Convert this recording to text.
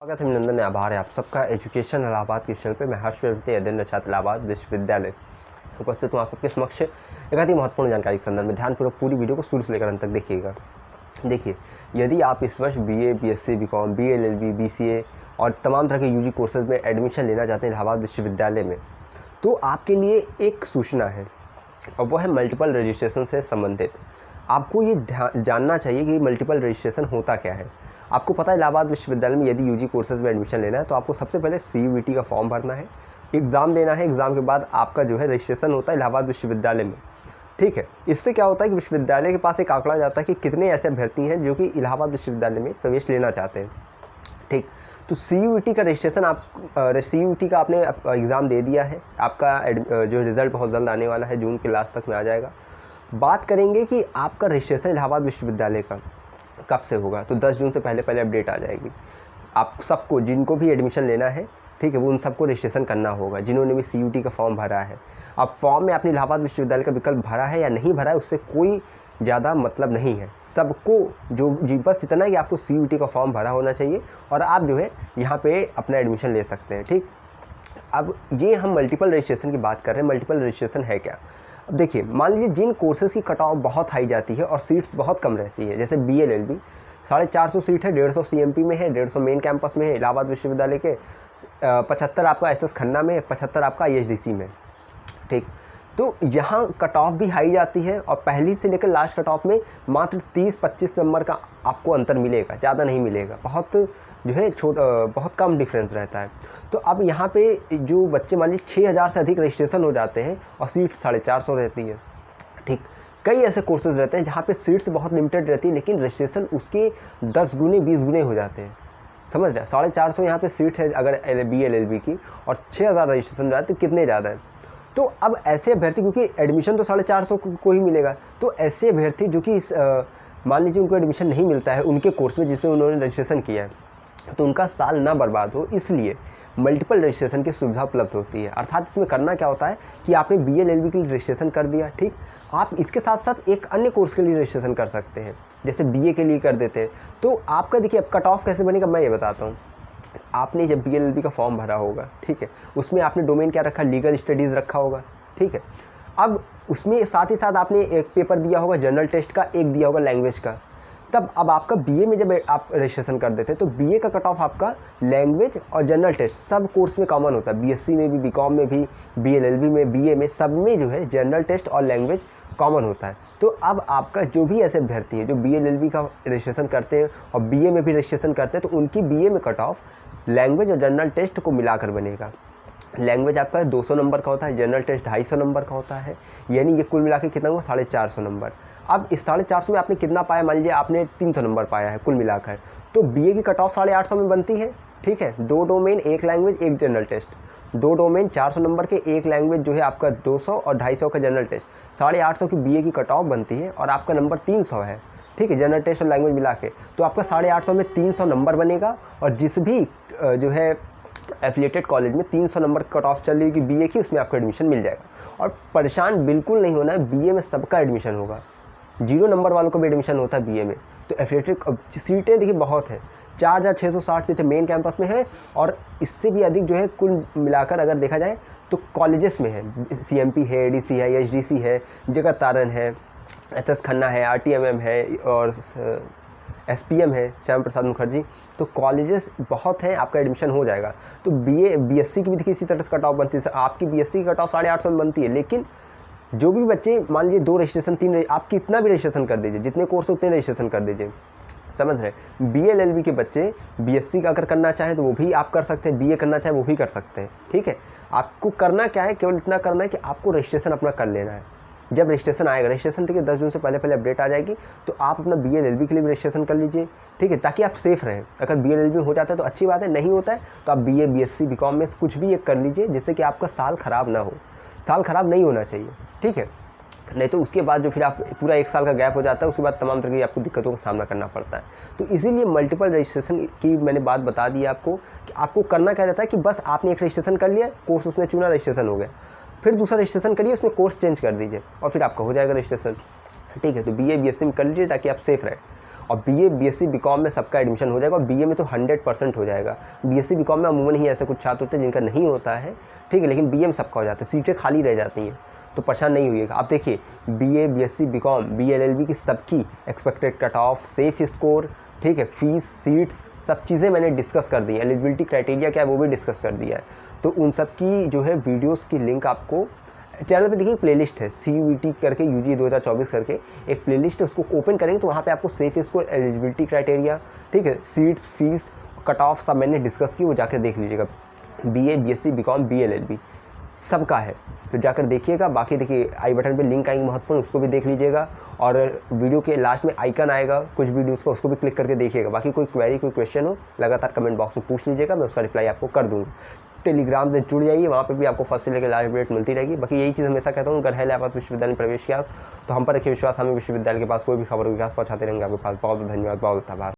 स्वागत है अभिनंदन में आभार है आप सबका एजुकेशन इलाहाबाद के चैनल पे। मैं हर्ष अध्ययन छात्र इलाहाबाद विश्वविद्यालय उपस्थित हूँ आप सबके समक्ष एक आधी महत्वपूर्ण जानकारी के संदर्भ में। ध्यानपूर्वक पूरी वीडियो को शुरू से लेकर अंत तक देखिएगा। देखिए, यदि आप इस वर्ष BA, BSc, BCom, BLLB, BCA और तमाम तरह के UG कोर्सेज में एडमिशन लेना चाहते हैं इलाहाबाद विश्वविद्यालय में, तो आपके लिए एक सूचना है और वह है मल्टीपल रजिस्ट्रेशन से संबंधित। आपको ये जानना चाहिए कि मल्टीपल रजिस्ट्रेशन होता क्या है। आपको पता है इलाहाबाद विश्वविद्यालय में यदि UG कोर्सेज में एडमिशन लेना है तो आपको सबसे पहले CUET का फॉर्म भरना है, एग्ज़ाम देना है। एग्ज़ाम के बाद आपका जो है रजिस्ट्रेशन होता है इलाहाबाद विश्वविद्यालय में। ठीक है, इससे क्या होता है कि विश्वविद्यालय के पास एक आंकड़ा जाता है कि कितने ऐसे अभ्यर्थी हैं जो कि इलाहाबाद विश्वविद्यालय में प्रवेश लेना चाहते हैं। ठीक, तो CUET का रजिस्ट्रेशन CUET का आपने एग्ज़ाम दे दिया है, आपका जो रिज़ल्ट बहुत जल्द आने वाला है, जून के लास्ट तक में आ जाएगा। बात करेंगे कि आपका रजिस्ट्रेशन इलाहाबाद विश्वविद्यालय का कब से होगा, तो 10 जून से पहले अपडेट आ जाएगी। आप सबको जिनको भी एडमिशन लेना है, ठीक है, वो उन सबको रजिस्ट्रेशन करना होगा जिन्होंने भी CUET का फॉर्म भरा है। अब फॉर्म में आपने इलाहाबाद विश्वविद्यालय का विकल्प भरा है या नहीं भरा है उससे कोई ज़्यादा मतलब नहीं है। सबको जी बस इतना है कि आपको CUET का फॉर्म भरा होना चाहिए और आप जो है यहाँ पे अपना एडमिशन ले सकते हैं। ठीक, अब ये हम मल्टीपल रजिस्ट्रेशन की बात कर रहे हैं। मल्टीपल रजिस्ट्रेशन है क्या? अब देखिए, मान लीजिए जिन कोर्सेज़ की कट ऑफ बहुत हाई जाती है और सीट्स बहुत कम रहती है, जैसे BLLB 450 सीट है, 150 CMP में है, 150 मेन कैंपस में है इलाहाबाद विश्वविद्यालय के, 75 आपका SS खन्ना में है, 75 आपका ISDC में। ठीक, तो यहाँ कट ऑफ भी हाई जाती है और पहली से लेकर लास्ट कट ऑफ में मात्र 30-25 नंबर का आपको अंतर मिलेगा, ज़्यादा नहीं मिलेगा। बहुत जो है बहुत कम डिफरेंस रहता है। तो अब यहाँ पे जो बच्चे मान लीजिए 6000 से अधिक रजिस्ट्रेशन हो जाते हैं और सीट 450 रहती है। ठीक, कई ऐसे कोर्सेज रहते हैं जहाँ पे सीट्स बहुत लिमिटेड रहती है लेकिन रजिस्ट्रेशन उसके 10 गुने 20 गुने हो जाते हैं। समझ रहे हैं? 450 यहाँ पे सीट है अगर BLLB की और 6000 रजिस्ट्रेशन हो जाए तो कितने ज़्यादा है। तो अब ऐसे अभ्यर्थी, क्योंकि एडमिशन तो 450 को ही मिलेगा, तो ऐसे अभ्यर्थी जो कि मान लीजिए उनको एडमिशन नहीं मिलता है उनके कोर्स में जिसमें उन्होंने रजिस्ट्रेशन किया है, तो उनका साल ना बर्बाद हो इसलिए मल्टीपल रजिस्ट्रेशन की सुविधा उपलब्ध होती है। अर्थात इसमें करना क्या होता है कि आपने BLLB के लिए रजिस्ट्रेशन कर दिया, ठीक, आप इसके साथ साथ एक अन्य कोर्स के लिए रजिस्ट्रेशन कर सकते हैं, जैसे BA के लिए कर देते हैं। तो आपका देखिए अब कट ऑफ कैसे बनेगा मैं ये बताता हूँ। आपने जब BLLB का फॉर्म भरा होगा, ठीक है, उसमें आपने डोमेन क्या रखा, लीगल स्टडीज़ रखा होगा। ठीक है, अब उसमें साथ ही साथ आपने एक पेपर दिया होगा जनरल टेस्ट का, एक दिया होगा लैंग्वेज का। तब अब आपका BA में जब आप रजिस्ट्रेशन कर देते हैं तो BA का कट ऑफ आपका लैंग्वेज और जनरल टेस्ट सब कोर्स में कॉमन होता है। BSc में भी, BCom में भी, BLLB में, BA में, सब में जो है जनरल टेस्ट और लैंग्वेज कॉमन होता है। तो अब आपका जो भी ऐसे अभ्यर्थी हैं जो BLLB का रजिस्ट्रेशन करते हैं और BA में भी रजिस्ट्रेशन करते हैं तो उनकी BA में कट ऑफ लैंग्वेज और जनरल टेस्ट को मिलाकर बनेगा। लैंग्वेज आपका 200 नंबर का होता है, जनरल टेस्ट 250 नंबर का होता है, यानी ये कुल मिला के कितना हुआ 450 नंबर। अब इस 450 में आपने कितना पाया, मान लीजिए आपने 300 नंबर पाया है कुल मिलाकर, तो BA की कट ऑफ 850 में बनती है। ठीक है, 2 domain, 1 language, 1 general test, 2 domain 400 number के, 1 लैंग्वेज जो है आपका 200 और 250 का जनरल टेस्ट, 850 की BA की कट ऑफ बनती है और आपका नंबर 300 है। ठीक है, जनरल टेस्ट और लैंग्वेज मिला के, तो आपका 850 में 300 नंबर बनेगा और जिस भी जो है एफिलिएटेड कॉलेज में 300 नंबर कट ऑफ चल रही BA की, उसमें आपको एडमिशन मिल जाएगा। और परेशान बिल्कुल नहीं होना है, BA में सबका एडमिशन होगा, 0 नंबर वालों का भी एडमिशन होता है BA में। तो एफिलिएटेड सीटें देखिए बहुत है, 4660 सीटें मेन कैंपस में है और इससे भी अधिक जो है कुल मिलाकर अगर देखा जाए तो कॉलेजेस में है। CMP है, ADC है, HDC है, जगत तारण है, SS खन्ना है, RTMM है और SPM है, श्याम प्रसाद मुखर्जी। तो कॉलेजेस बहुत हैं, आपका एडमिशन हो जाएगा। तो BSc की भी देखिए इसी तरह से कट ऑफ बनती है। आपकी BSc की कट ऑफ 850 में बनती है, लेकिन जो भी बच्चे मान लीजिए 2 रजिस्ट्रेशन 3 आप कितना भी रजिस्ट्रेशन कर दीजिए, जितने कोर्स उतने रजिस्ट्रेशन कर दीजिए। समझ रहे? BLLB के बच्चे BSc का अगर करना चाहें तो वो भी आप कर सकते हैं, BA करना चाहें वो भी कर सकते हैं। ठीक है, आपको करना क्या है, केवल इतना करना है कि आपको रजिस्ट्रेशन अपना कर लेना है। जब रजिस्ट्रेशन आएगा, रजिस्ट्रेशन देखिए 10 जून से पहले अपडेट आ जाएगी, तो आप अपना BLLB के लिए भी रजिस्ट्रेशन कर लीजिए। ठीक है, ताकि आप सेफ़ रहें। अगर BLLB हो जाता है तो अच्छी बात है, नहीं होता है तो आप BA, BSc, BCom में कुछ भी एक कर लीजिए जिससे कि आपका साल ख़राब ना हो। साल ख़राब नहीं होना चाहिए, ठीक है, नहीं तो उसके बाद जो फिर आप पूरा 1 साल का गैप हो जाता है, उसके बाद तमाम तरह की आपको दिक्कतों का सामना करना पड़ता है। तो इसीलिए मल्टीपल रजिस्ट्रेशन की मैंने बात बता दी आपको कि आपको करना क्या रहता है कि बस आपने एक रजिस्ट्रेशन कर लिया, कोर्स उसमें चुना, रजिस्ट्रेशन हो गया, फिर दूसरा रजिस्ट्रेशन करिए, उसमें कोर्स चेंज कर दीजिए और फिर आपका हो जाएगा रजिस्ट्रेशन। ठीक है, तो BA, BSc में कर लीजिए ताकि आप सेफ़ रहें। और बीए बीएससी बीकॉम में सबका एडमिशन हो जाएगा, और बीए में तो 100% हो जाएगा। बीएससी बीकॉम में अमूमन ही ऐसे कुछ छात्र होते हैं जिनका नहीं होता है, ठीक है, लेकिन बीए में सबका हो जाता है, सीटें खाली रह जाती हैं, तो परेशान नहीं हुइएगा। आप देखिए बीए बीएससी बीकॉम बीएलएलबी की सबकी expected cut off, safe score, ठीक है, फीस, सीट्स, सब चीज़ें मैंने डिस्कस कर दी है। एलिजिबिलिटी क्राइटेरिया क्या है वो भी डिस्कस कर दिया है। तो उन सब की जो है वीडियोस की लिंक आपको चैनल पे देखिए, प्लेलिस्ट है CUET करके, UG 2024 करके एक प्लेलिस्ट है, उसको ओपन करेंगे तो वहाँ पे आपको सेफ स्कोर, एलिजिबिलिटी क्राइटेरिया, ठीक है, सीट्स, फीस, कट ऑफ सब मैंने डिस्कस की, वो जाकर देख लीजिएगा। बीए बीएससी बीकॉम BLLB सबका है, तो जाकर देखिएगा। बाकी देखिए आई बटन पे लिंक आएंगे महत्वपूर्ण, उसको भी देख लीजिएगा, और वीडियो के लास्ट में आइकन आएगा कुछ वीडियोस का, उसको भी क्लिक करके देखिएगा। बाकी कोई क्वेरी, कोई क्वेश्चन हो लगातार कमेंट बॉक्स में पूछ लीजिएगा, मैं उसका रिप्लाई आपको कर दूँगा। टेलीग्राम से जुड़ जाइए, वहाँ पे भी आपको फर्स्ट से लेकर लास्ट अपडेट मिलती रहेगी। बाकी यही चीज़ हमेशा कहता हूँ, अगर है इलाहाबाद विश्वविद्यालय में प्रवेश की आस तो हम पर रखिए विश्वास, हमें विश्वविद्यालय के पास कोई भी खबर विकास पहुँचाते रहेंगे आपके पास। बहुत धन्यवाद, बहुत आभार।